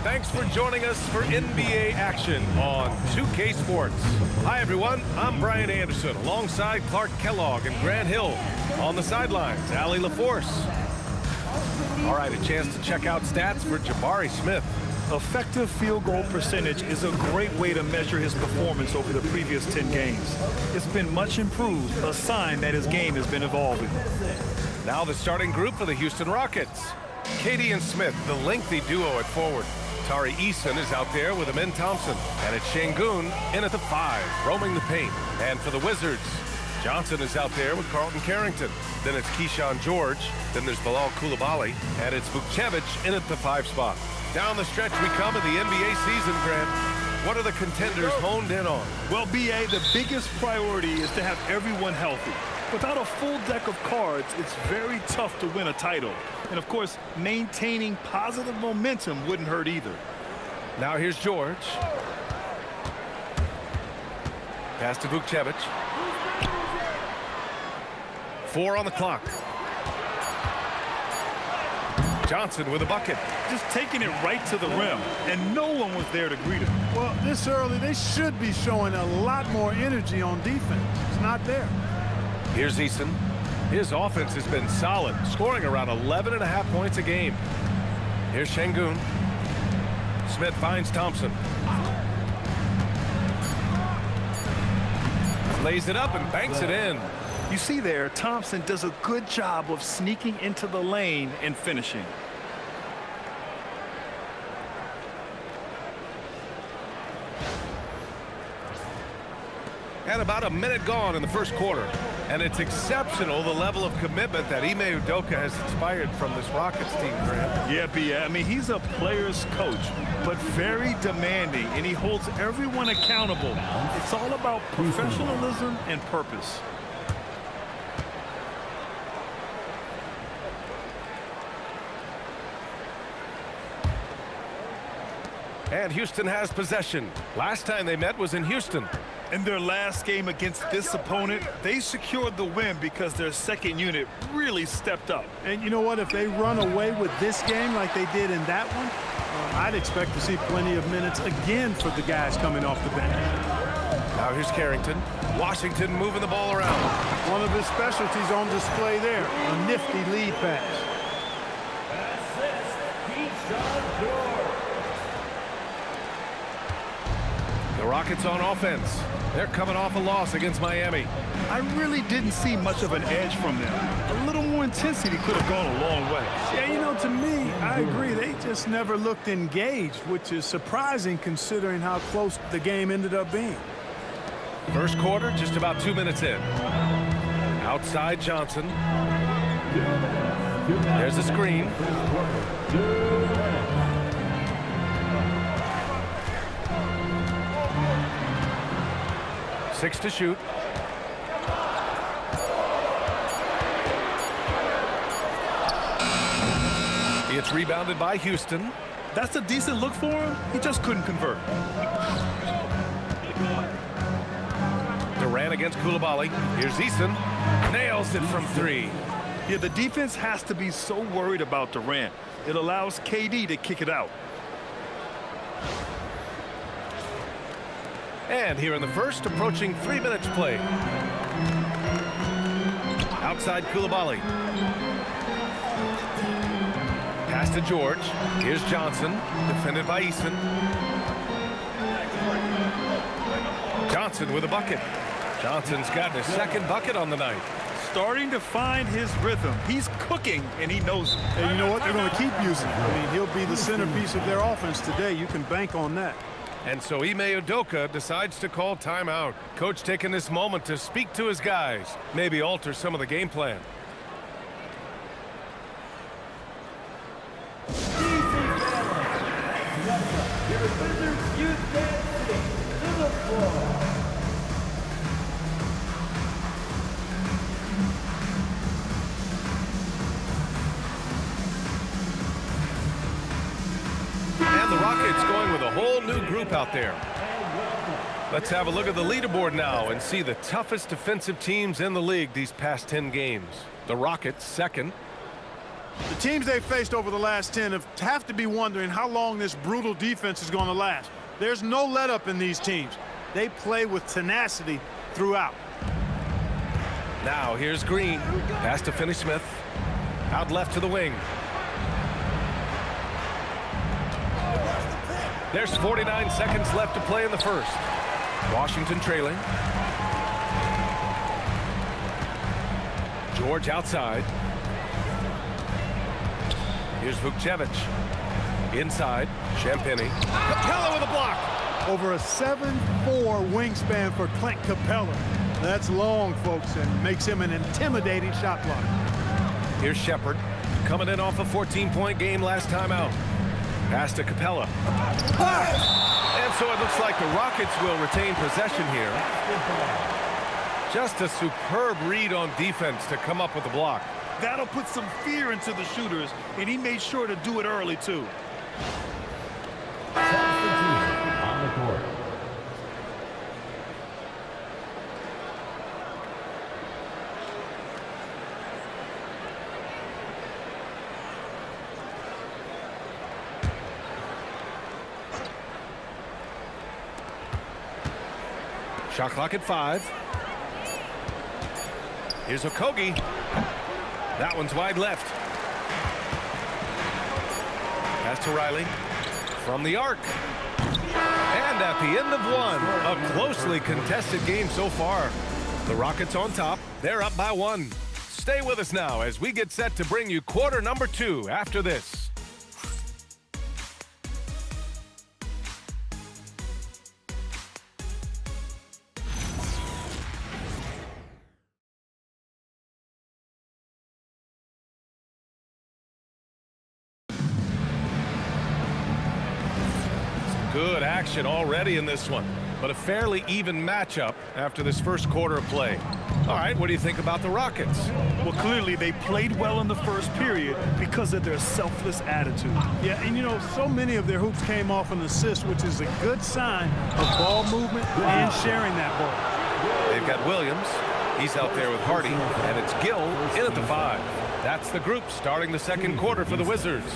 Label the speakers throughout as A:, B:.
A: Thanks for joining us for NBA action on 2K Sports. Hi, everyone. I'm Brian Anderson alongside Clark Kellogg and Grant Hill. On the sidelines, Allie LaForce. All right, a chance to check out stats for Jabari Smith.
B: Effective field goal percentage is a great way to measure his performance over the previous 10 games. It's been much improved, a sign that his game has been evolving.
A: Now the starting group for the Houston Rockets. KD and Smith, the lengthy duo at forward. Tari Eason is out there with Amin Thompson. And it's Şengün in at the 5, roaming the paint. And for the Wizards, Johnson is out there with Carlton Carrington. Then it's Keyshawn George. Then there's Bilal Coulibaly. And it's Vukcevic in at the 5 spot. Down the stretch we come in the NBA season, Grant. What are the contenders honed in on?
B: Well, B.A., the biggest priority is to have everyone healthy. Without a full deck of cards, it's very tough to win a title. And, of course, maintaining positive momentum wouldn't hurt either.
A: Now here's George. Pass to Vukcevic. 4 on the clock. Johnson with a bucket.
B: Just taking it right to the rim, and no one was there to greet him.
C: Well, this early, they should be showing a lot more energy on defense. It's not there.
A: Here's Eason. His offense has been solid, scoring around 11.5 points a game. Here's Şengün. Smith finds Thompson. Lays it up and banks it in.
B: You see there, Thompson does a good job of sneaking into the lane and finishing.
A: And about a minute gone in the first quarter. And it's exceptional, the level of commitment that Ime Udoka has inspired from this Rockets team, Grant.
B: Yeah, B.A. I mean, he's a player's coach, but very demanding, and he holds everyone accountable. It's all about professionalism and purpose.
A: And Houston has possession. Last time they met was in Houston.
B: In their last game against this opponent, they secured the win because their second unit really stepped up.
C: And you know what? If they run away with this game like they did in that one, I'd expect to see plenty of minutes again for the guys coming off the bench.
A: Now here's Carrington. Washington moving the ball around.
C: One of his specialties on display there, a nifty lead pass.
A: The Rockets on offense. They're coming off a loss against Miami.
B: I really didn't see much of an edge from them. A little more intensity could have gone a long way.
C: Yeah, you know, to me, I agree. They just never looked engaged, which is surprising considering how close the game ended up being.
A: First quarter, just about 2 minutes in. Outside Johnson. There's a screen. 6 to shoot. It's rebounded by Houston.
B: That's a decent look for him. He just couldn't convert.
A: Durant against Coulibaly. Here's Eason. Nails it from 3.
B: Yeah, the defense has to be so worried about Durant. It allows KD to kick it out.
A: And here in the first, approaching 3 minutes played. Outside Coulibaly. Pass to George. Here's Johnson, defended by Eason. Johnson with a bucket. Johnson's gotten his second bucket on the night.
B: Starting to find his rhythm. He's cooking, and he knows it.
C: And you know what? They're going to keep using him. I mean, he'll be the centerpiece of their offense today. You can bank on that.
A: And so Ime Udoka decides to call timeout. Coach taking this moment to speak to his guys, maybe alter some of the game plan. And the Rockets going with a whole new group out there. Let's have a look at the leaderboard now and see the toughest defensive teams in the league these past 10 games. The Rockets second.
C: The teams they've faced over the last 10 have to be wondering how long this brutal defense is going to last. There's no let-up in these teams. They play with tenacity throughout.
A: Now here's Green. Pass to Finney-Smith. Out left to the wing. There's 49 seconds left to play in the first. Washington trailing. George outside. Here's Vukcevic. Inside. Champagnie. Capella with a block.
C: Over a 7'4" wingspan for Clint Capella. That's long, folks, and makes him an intimidating shot blocker.
A: Here's Shepherd. Coming in off a 14-point game last time out. Pass to Capella. And so it looks like the Rockets will retain possession here. Just a superb read on defense to come up with the block.
B: That'll put some fear into the shooters, and he made sure to do it early, too.
D: On the court.
A: Shot clock at 5. Here's Okogie. That one's wide left. Pass to Riley. From the arc. And at the end of one, a closely contested game so far. The Rockets on top. They're up by 1. Stay with us now as we get set to bring you quarter number 2 after this. Good action already in this one, but a fairly even matchup after this first quarter of play. All right, what do you think about the Rockets?
B: Well, clearly they played well in the first period because of their selfless attitude.
C: Yeah, and you know, so many of their hoops came off an assist, which is a good sign of ball movement and sharing that ball.
A: They've got Williams. He's out there with Hardy, and it's Gill in at the 5. That's the group starting the second quarter for the Wizards.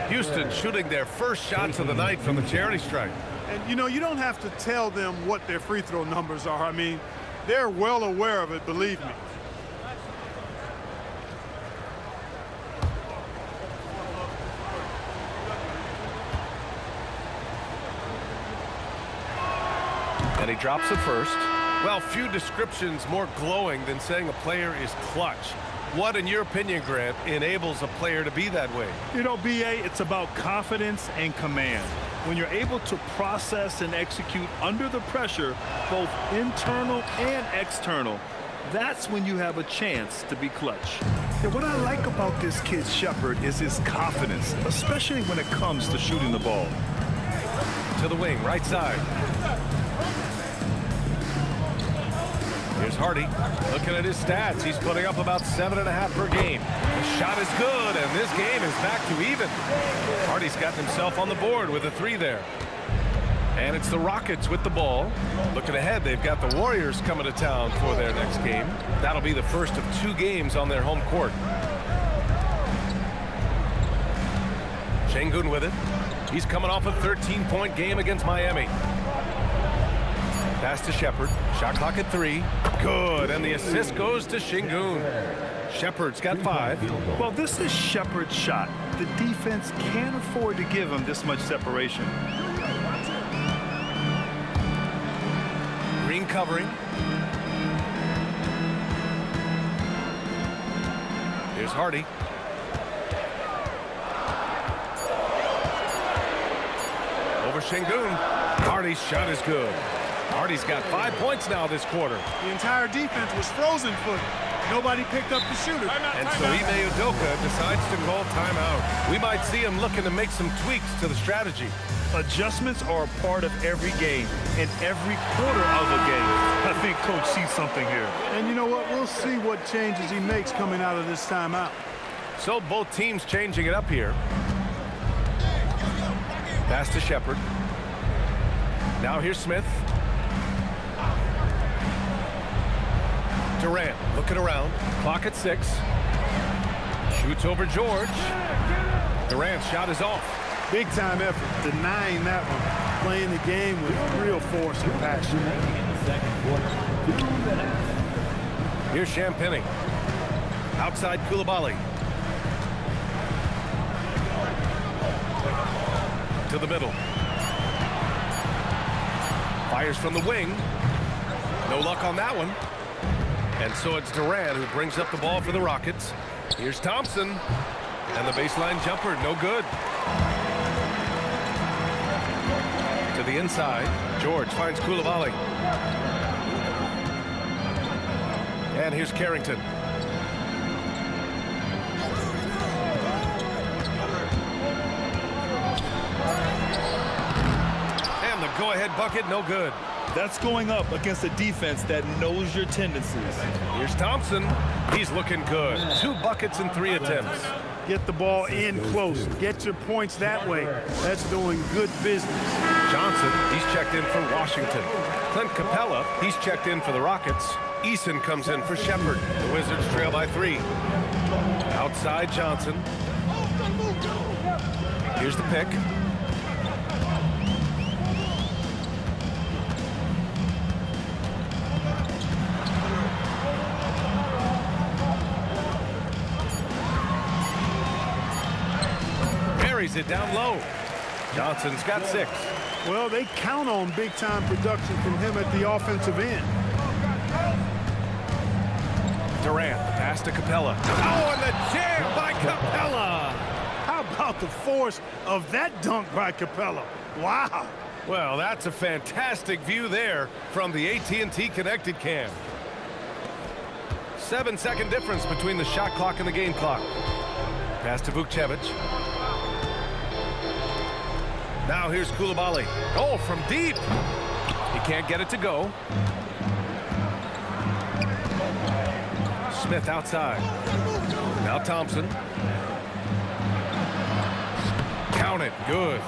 A: Houston shooting their first shots of the night from the charity stripe.
C: And, you know, you don't have to tell them what their free throw numbers are. I mean, they're well aware of it, believe me.
A: And he drops it first. Well, few descriptions more glowing than saying a player is clutch. What, in your opinion, Grant, enables a player to be that way?
B: You know, B.A., it's about confidence and command. When you're able to process and execute under the pressure, both internal and external, that's when you have a chance to be clutch. And what I like about this kid, Shepherd, is his confidence, especially when it comes to shooting the ball.
A: To the wing, right side. Here's Hardy. Looking at his stats, he's putting up about 7.5 per game. The shot is good, and this game is back to even. Hardy's got himself on the board with a 3 there. And it's the Rockets with the ball. Looking ahead, they've got the Warriors coming to town for their next game. That'll be the first of 2 games on their home court. Şengün with it. He's coming off a 13-point game against Miami. Pass to Shepherd. Shot clock at 3. Good, and the assist goes to Şengün. Shepherd's got 5.
B: Well, this is Shepherd's shot. The defense can't afford to give him this much separation.
A: Green covering. Here's Hardy. Over Şengün. Hardy's shot is good. Hardy's got 5 points now this quarter.
C: The entire defense was frozen footed. Nobody picked up the shooter.
A: And so Ime Udoka decides to call timeout. We might see him looking to make some tweaks to the strategy.
B: Adjustments are a part of every game and every quarter of a game. I think Coach sees something here.
C: And you know what? We'll see what changes he makes coming out of this timeout.
A: So both teams changing it up here. Pass to Shepherd. Now here's Smith. Durant looking around. Clock at 6. Shoots over George. Durant's shot is off.
C: Big time effort, denying that one. Playing the game with real force and passion.
D: In the second quarter, 2 minutes.
A: Here's Champagnie. Outside Koulibaly. To the middle. Fires from the wing. No luck on that one. And so it's Durant who brings up the ball for the Rockets. Here's Thompson. And the baseline jumper, no good. To the inside. George finds Koulibaly. And here's Carrington. And the go-ahead bucket, no good.
B: That's going up against a defense that knows your tendencies.
A: Here's Thompson. He's looking good. 2 buckets in 3 attempts.
C: Get the ball in close. Get your points that way. That's doing good business.
A: Johnson, he's checked in for Washington. Clint Capella, he's checked in for the Rockets. Eason comes in for Shepherd. The Wizards trail by 3. Outside Johnson. Here's the pick. Buries it down low. Johnson's got 6.
C: Well, they count on big-time production from him at the offensive end.
A: Durant, the pass to Capella. Oh, and the jam by Capella!
C: How about the force of that dunk by Capella? Wow.
A: Well, that's a fantastic view there from the AT&T Connected Cam. 7-second difference between the shot clock and the game clock. Pass to Vukcevic. Now here's Koulibaly. Oh, from deep. He can't get it to go. Smith outside. Now Thompson. Count it. Good.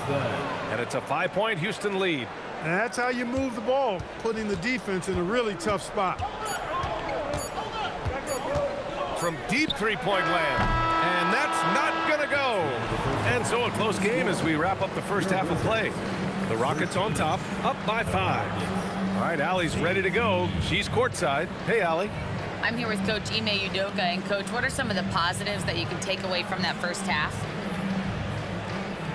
A: And it's a 5-point Houston lead.
C: And that's how you move the ball, putting the defense in a really tough spot.
A: From deep 3-point land. And that's not going to go. And so a close game as we wrap up the first half of play. The Rockets on top, up by 5. All right, Allie's ready to go. She's courtside. Hey, Allie.
E: I'm here with Coach Ime Udoka. And, Coach, what are some of the positives that you can take away from that first half?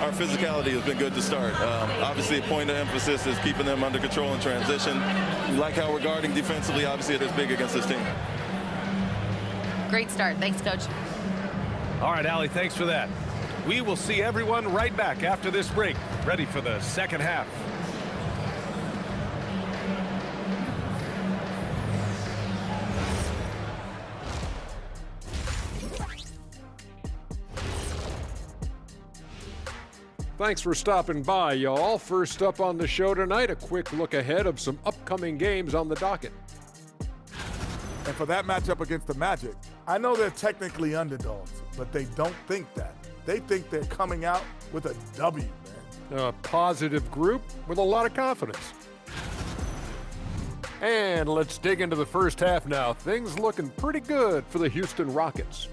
F: Our physicality has been good to start. Obviously, a point of emphasis is keeping them under control in transition. We like how we're guarding defensively. Obviously, it is big against this team.
E: Great start. Thanks, Coach.
A: All right, Allie, thanks for that. We will see everyone right back after this break, ready for the second half.
G: Thanks for stopping by, y'all. First up on the show tonight, a quick look ahead of some upcoming games on the docket.
H: And for that matchup against the Magic, I know they're technically underdogs, but they don't think that. They think they're coming out with a W, man.
G: A positive group with a lot of confidence. And let's dig into the first half now. Things looking pretty good for the Houston Rockets.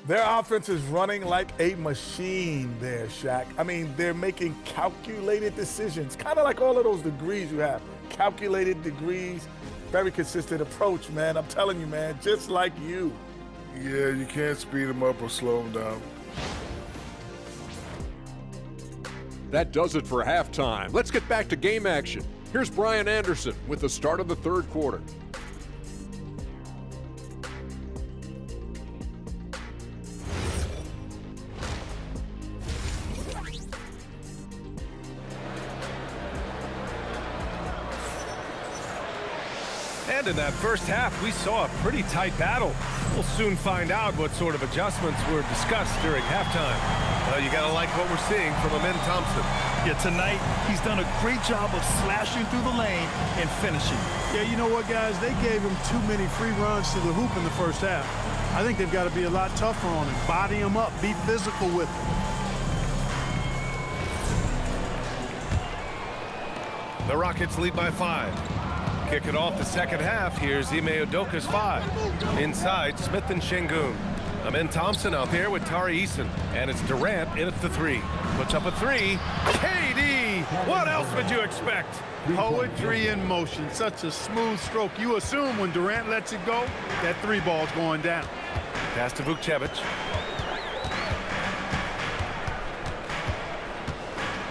H: Their offense is running like a machine there, Shaq. I mean, they're making calculated decisions, kind of like all of those degrees you have. Calculated degrees, very consistent approach, man. I'm telling you, man, just like you.
I: Yeah, you can't speed them up or slow them down.
G: That does it for halftime. Let's get back to game action. Here's Brian Anderson with the start of the third quarter.
A: And in that first half, we saw a pretty tight battle. We'll soon find out what sort of adjustments were discussed during halftime. Well, you got to like what we're seeing from Amen Thompson.
B: Yeah, tonight he's done a great job of slashing through the lane and finishing.
C: Yeah, you know what, guys? They gave him too many free runs to the hoop in the first half. I think they've got to be a lot tougher on him. Body him up. Be physical with him.
A: The Rockets lead by 5. Kicking off the second half, here's Ime Udoka's 5. Inside, Smith and Şengün. Amen Thompson out there with Tari Eason. And it's Durant in at the 3. Puts up a 3. KD! What else would you expect?
C: Poetry in motion. Such a smooth stroke. You assume when Durant lets it go, that 3 ball's going down.
A: Pass to Vukcevic.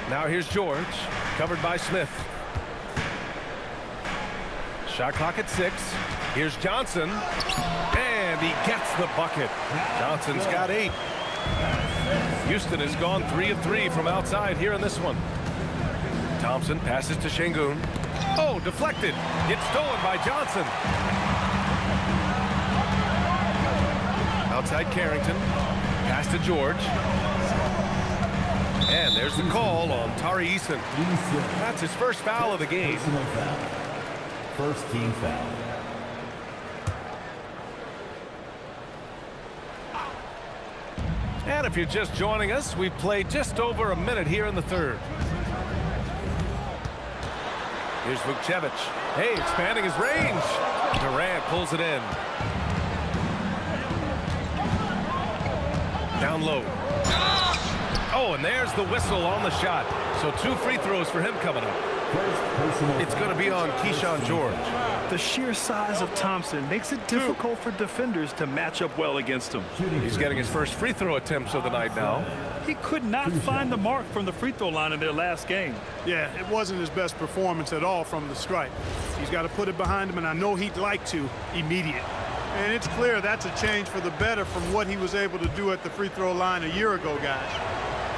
A: Now here's George, covered by Smith. Shot clock at 6. Here's Johnson, and he gets the bucket. Johnson's got 8. Houston has gone 3 of 3 from outside here in this one. Thompson passes to Şengün. Oh, deflected. It's stolen by Johnson. Outside Carrington. Pass to George. And there's the call on Tari Eason. That's his first foul of the game.
D: First team foul.
A: And if you're just joining us, we've played just over a minute here in the 3rd. Here's Vukcevic. Hey, expanding his range. Durant pulls it in. Down low. Oh, and there's the whistle on the shot. So 2 free throws for him coming up. It's going to be on Keyshawn George.
B: The sheer size of Thompson makes it difficult for defenders to match up well against him.
A: He's getting his first free throw attempts of the night now.
B: He could not find the mark from the free throw line in their last game.
C: Yeah, it wasn't his best performance at all from the stripe. He's got to put it behind him, and I know he'd like to immediate. And it's clear that's a change for the better from what he was able to do at the free throw line a year ago, guys.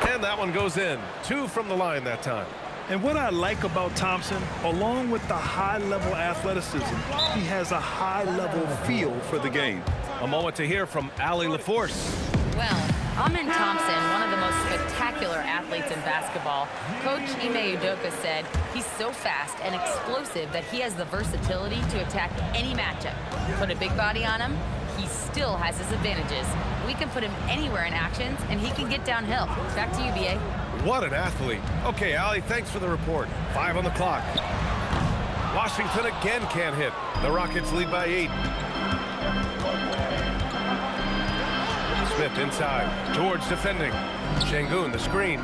A: And that one goes in. 2 from the line that time.
B: And what I like about Thompson, along with the high-level athleticism, he has a high-level feel for the game.
A: A moment to hear from Allie LaForce.
E: Well, Amen Thompson, one of the most spectacular athletes in basketball. Coach Ime Udoka said he's so fast and explosive that he has the versatility to attack any matchup. Put a big body on him, he still has his advantages. We can put him anywhere in actions, and he can get downhill. Back to you, B.A.
A: What an athlete. Okay, Allie, thanks for the report. 5 on the clock. Washington again can't hit. The Rockets lead by 8. Smith inside. George defending. Şengün, the screen.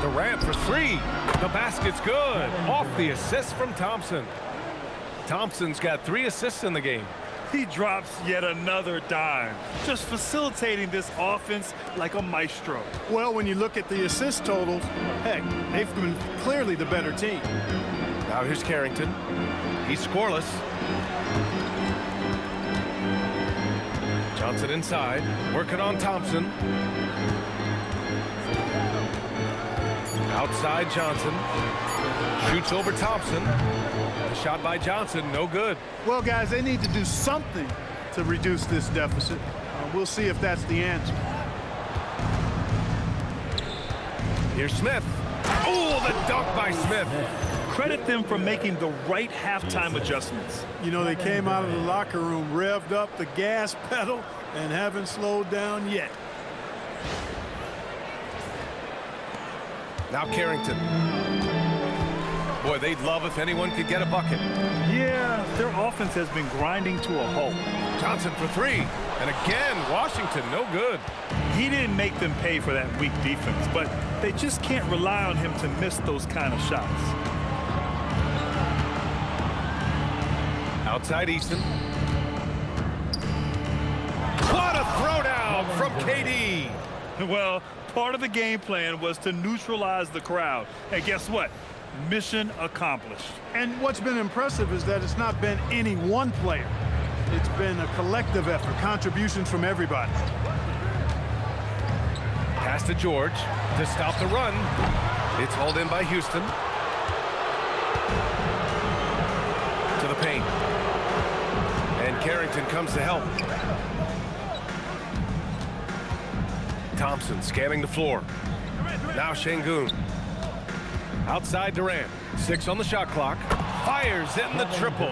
A: Durant for 3. The basket's good. Off the assist from Thompson. Thompson's got 3 assists in the game.
B: He drops yet another dime, just facilitating this offense like a maestro.
C: Well, when you look at the assist totals, heck, they've been clearly the better team.
A: Now here's Carrington. He's scoreless. Johnson inside, working on Thompson. Outside Johnson. Shoots over Thompson. The shot by Johnson, no good.
C: Well, guys, they need to do something to reduce this deficit. We'll see if that's the answer.
A: Here's Smith. Oh, the dunk by Smith.
B: Credit them for making the right halftime adjustments.
C: You know, they came out of the locker room, revved up the gas pedal, and haven't slowed down yet.
A: Now Carrington. Boy, they'd love if anyone could get a bucket.
B: Yeah, their offense has been grinding to a halt.
A: Johnson for 3. And again, Washington, no good.
B: He didn't make them pay for that weak defense, but they just can't rely on him to miss those kind of shots.
A: Outside Easton. What a throwdown from KD.
B: Well, part of the game plan was to neutralize the crowd. And guess what? Mission accomplished.
C: And what's been impressive is that it's not been any one player. It's been a collective effort, contributions from everybody.
A: Pass to George to stop the run. It's hauled in by Houston. To the paint. And Carrington comes to help. Thompson scanning the floor. Now Şengün. Outside Durant. 6 on the shot clock. Fires in the triple.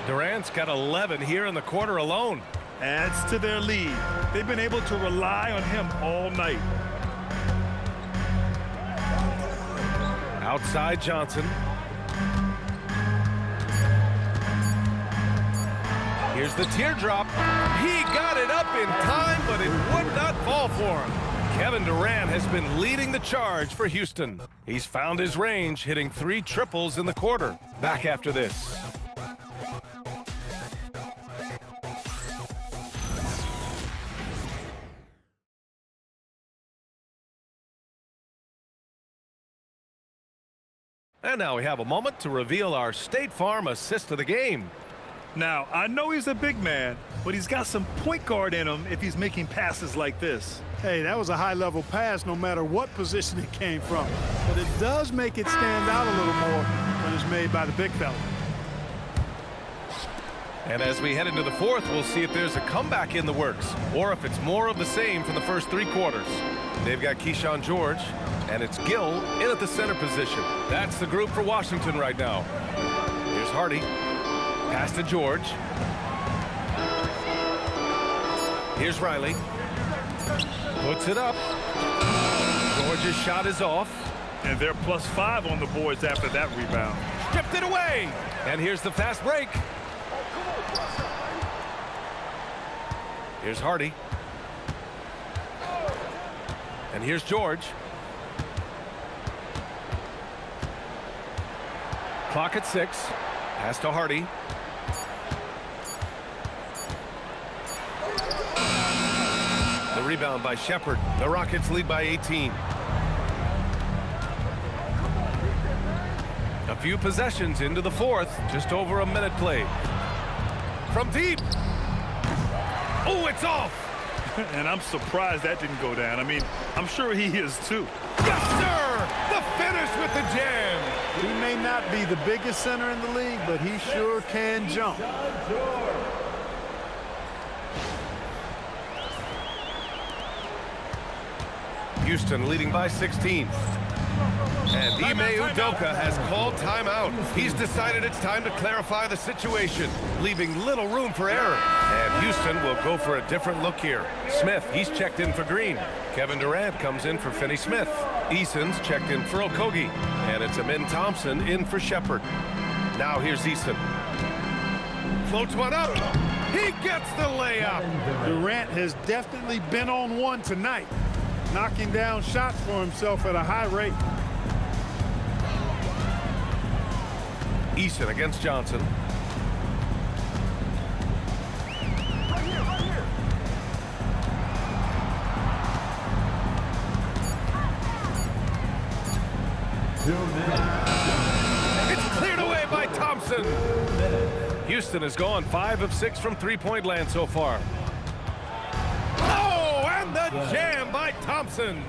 A: Durant's got 11 here in the quarter alone.
B: Adds to their lead. They've been able to rely on him all night.
A: Outside Johnson. Here's the teardrop. He got it up in time, but it would not fall for him. Kevin Durant has been leading the charge for Houston. He's found his range, hitting 3 triples in the quarter. Back after this. And now we have a moment to reveal our State Farm assist of the game.
B: Now, I know he's a big man, but he's got some point guard in him if he's making passes like this.
C: Hey, that was a high-level pass no matter what position it came from. But it does make it stand out a little more when it's made by the big fella.
A: And as we head into the fourth, we'll see if there's a comeback in the works or if it's more of the same from the first 3 quarters. They've got Keyshawn George, and it's Gill in at the center position. That's the group for Washington right now. Here's Hardy. Pass to George. Here's Riley. Puts it up. George's shot is off.
B: And they're +5 on the boards after that rebound.
A: Stripped it away. And here's the fast break. Here's Hardy. And here's George. Clock at 6. Pass to Hardy. The rebound by Shepard. The Rockets lead by 18. A few possessions into the fourth. Just over a minute played. From deep. Oh, it's off.
B: And I'm surprised that didn't go down. I mean, I'm sure he is too.
A: Yes, sir! The finish with the jam.
C: He may not be the biggest center in the league, but he sure can jump.
A: Houston leading by 16. And Ime Udoka has called timeout. He's decided it's time to clarify the situation, leaving little room for error. And Houston will go for a different look here. Smith, he's checked in for Green. Kevin Durant comes in for Finney-Smith. Eason's checked in for Okogie. And it's Amin Thompson in for Shepard. Now here's Eason. Floats one up. He gets the layup.
C: Durant has definitely been on one tonight, knocking down shots for himself at a high rate.
A: Eason against Johnson. It's cleared away by Thompson. Houston has gone 5 of 6 from three-point land so far. Oh, and the jam by Thompson.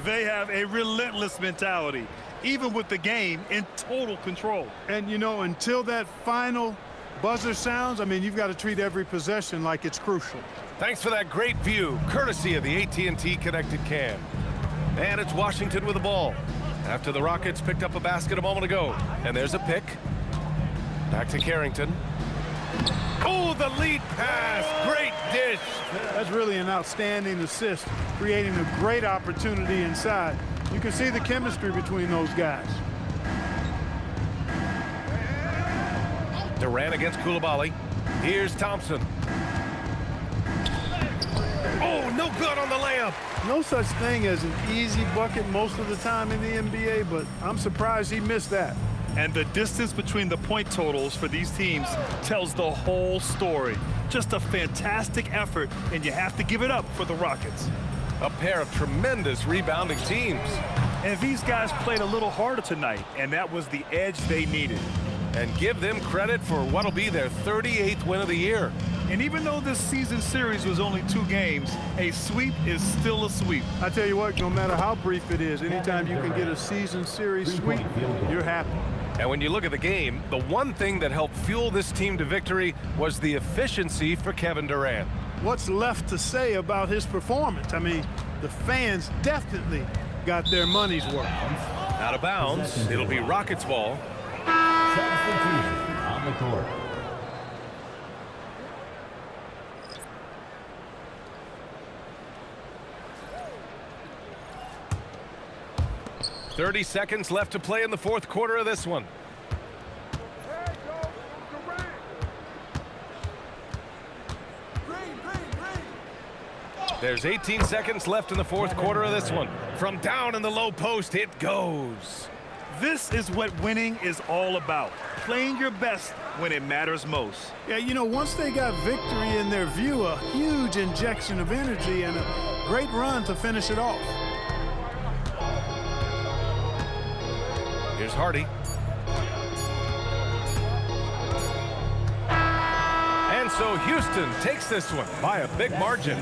B: They have a relentless mentality, even with the game in total control.
C: And, you know, until that final buzzer sounds, I mean, you've got to treat every possession like it's crucial.
A: Thanks for that great view, courtesy of the AT&T Connected Cam. And it's Washington with the ball after the Rockets picked up a basket a moment ago. And there's a pick. Back to Carrington. Oh, the lead pass. Great dish.
C: That's really an outstanding assist, creating a great opportunity inside. You can see the chemistry between those guys.
A: Durant against Coulibaly. Here's Thompson. Oh, no good on the layup.
C: No such thing as an easy bucket most of the time in the NBA, but I'm surprised he missed that.
B: And the distance between the point totals for these teams tells the whole story. Just a fantastic effort, and you have to give it up for the Rockets.
A: A pair of tremendous rebounding teams.
B: And these guys played a little harder tonight, and that was the edge they needed.
A: And give them credit for what'll be their 38th win of the year.
B: And even though this season series was only 2 games, a sweep is still a sweep.
C: I tell you what, no matter how brief it is, anytime you can get a season series sweep, you're happy.
A: And when you look at the game, the one thing that helped fuel this team to victory was the efficiency for Kevin Durant.
C: What's left to say about his performance? I mean, the fans definitely got their money's worth.
A: Out of bounds, it'll be Rockets ball.
D: Substitution on the court.
A: .30 seconds left to play in the fourth quarter of this one. There's 18 seconds left in the fourth quarter of this one. From down in the low post, it goes.
B: This is what winning is all about. Playing your best when it matters most.
C: Yeah, you know, once they got victory in their view, a huge injection of energy and a great run to finish it off.
A: Here's Hardy. And so Houston takes this one by a big margin.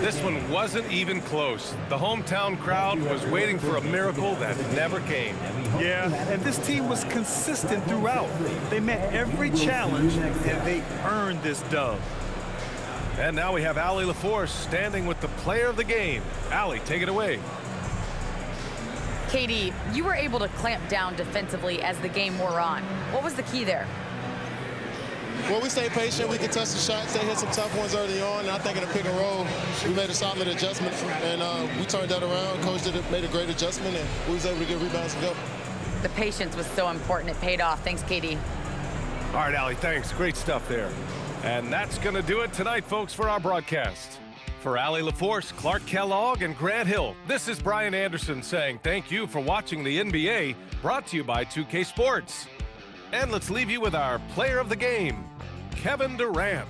A: This one wasn't even close. The hometown crowd was waiting for a miracle that never came.
B: Yeah, and this team was consistent throughout. They met every challenge, and they earned this dub.
A: And now we have Allie LaForce standing with the player of the game. Allie, take it away.
E: Katie, you were able to clamp down defensively as the game wore on. What was the key there?
J: Well, we stayed patient. We could touch the shots. They hit some tough ones early on. And I think in a pick and roll, we made a solid adjustment, and we turned that around. Coach made a great adjustment, and we was able to get rebounds and go.
E: The patience was so important. It paid off. Thanks, Katie.
A: All right, Allie, thanks. Great stuff there. And that's going to do it tonight, folks, for our broadcast. For Allie LaForce, Clark Kellogg, and Grant Hill, this is Brian Anderson saying thank you for watching the NBA, brought to you by 2K Sports. And let's leave you with our player of the game, Kevin Durant.